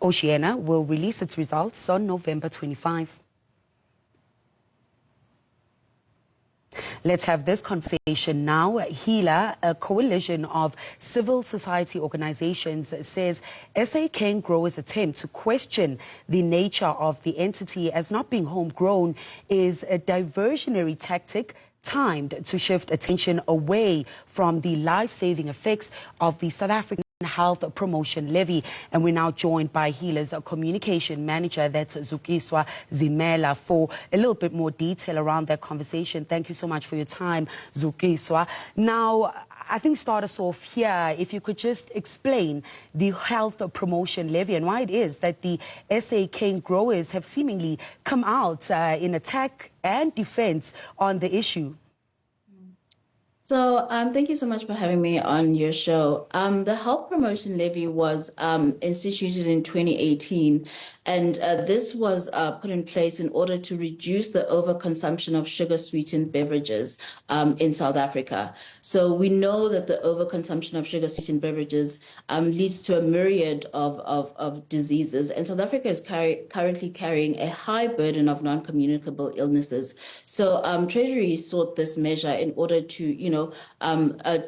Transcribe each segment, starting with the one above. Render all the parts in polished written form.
Oceania will release its results on November 25. Let's have this conversation now. HEALA, a coalition of civil society organizations, says SA cane growers' attempt to question the nature of the entity as not being homegrown is a diversionary tactic timed to shift attention away from the life-saving effects of the South African Health Promotion Levy. And we're now joined by HEALA's communication manager, that's Zukiswa Zimela, for a little bit more detail around that conversation. Thank you so much for your time, Zukiswa. Now, I think start us off here, if you could just explain the Health Promotion Levy and why it is that the SA cane growers have seemingly come out in attack and defense on the issue. So thank you so much for having me on your show. The Health Promotion Levy was instituted in 2018, and this was put in place in order to reduce the overconsumption of sugar-sweetened beverages in South Africa. So we know that the overconsumption of sugar-sweetened beverages leads to a myriad of diseases, and South Africa is currently carrying a high burden of non-communicable illnesses. So Treasury sought this measure in order to,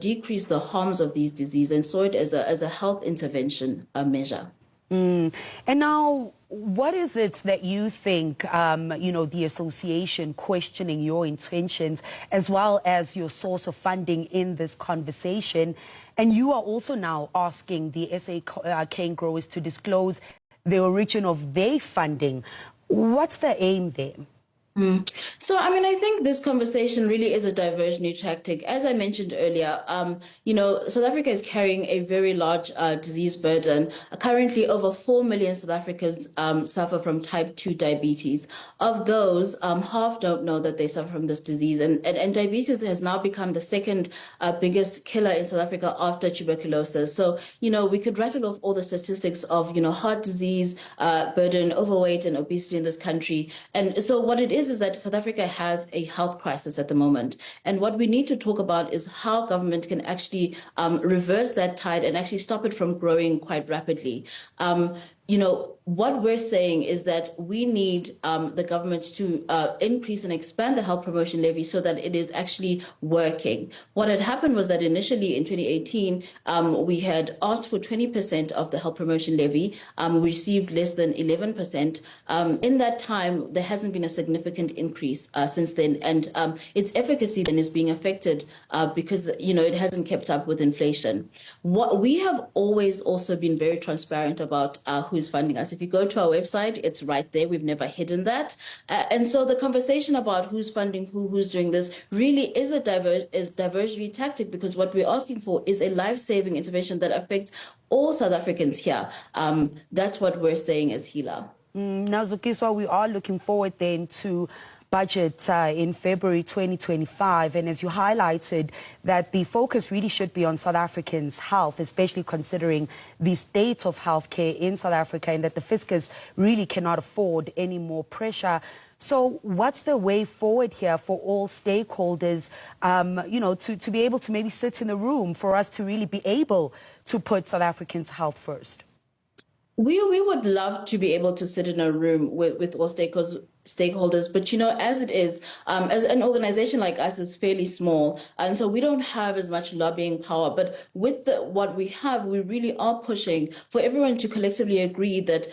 decrease the harms of these diseases, and saw it as a health intervention measure. And now, what is it that you think, the association questioning your intentions as well as your source of funding in this conversation? And you are also now asking the SA cane growers to disclose the origin of their funding. What's the aim there? So, I think this conversation really is a diversionary tactic. As I mentioned earlier, South Africa is carrying a very large disease burden. Currently, over 4 million South Africans suffer from type 2 diabetes. Of those, half don't know that they suffer from this disease. And diabetes has now become the second biggest killer in South Africa after tuberculosis. So, we could rattle off all the statistics of, heart disease burden, overweight and obesity in this country. And so what it is that South Africa has a health crisis at the moment. And what we need to talk about is how government can actually reverse that tide and actually stop it from growing quite rapidly. What we're saying is that we need the government to increase and expand the Health Promotion Levy so that it is actually working. What had happened was that initially in 2018, we had asked for 20% of the Health Promotion Levy. We received less than 11%. In that time, there hasn't been a significant increase since then. And its efficacy then is being affected because, it hasn't kept up with inflation. What we have always also been very transparent about who is funding us. If you go to our website, it's right there. We've never hidden that. And so the conversation about who's funding who's doing this really is a diversionary tactic, because what we're asking for is a life-saving intervention that affects all South Africans here. That's what we're saying as HEALA. Now, Zukiswa, we are looking forward then to budget in February 2025, and as you highlighted that the focus really should be on South Africans' health, especially considering the state of healthcare in South Africa, and that the fiscus really cannot afford any more pressure. So what's the way forward here for all stakeholders, to be able to maybe sit in a room for us to really be able to put South Africans' health first? We would love to be able to sit in a room with all stakeholders, but as it is, as an organization like us is fairly small, and so we don't have as much lobbying power. But with what we have, we really are pushing for everyone to collectively agree that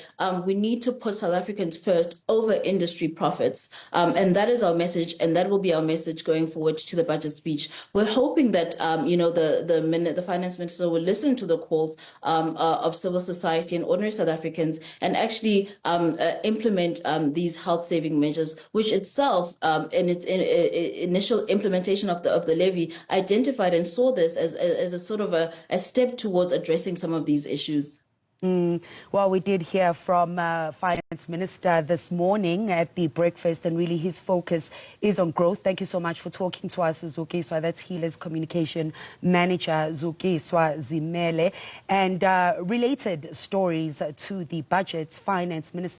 we need to put South Africans first over industry profits, and that is our message, and that will be our message going forward to the budget speech. We're hoping that the finance minister will listen to the calls of civil society and ordinary South Africans and actually implement these health-saving measures, which itself, in its initial implementation of the levy, identified and saw this as a sort of a step towards addressing some of these issues. Well, we did hear from Finance Minister this morning at the breakfast, and really his focus is on growth. Thank you so much for talking to us, Zukiswa. That's HEALA's communication manager, Zukiswa Zimela. And related stories to the budget, Finance Minister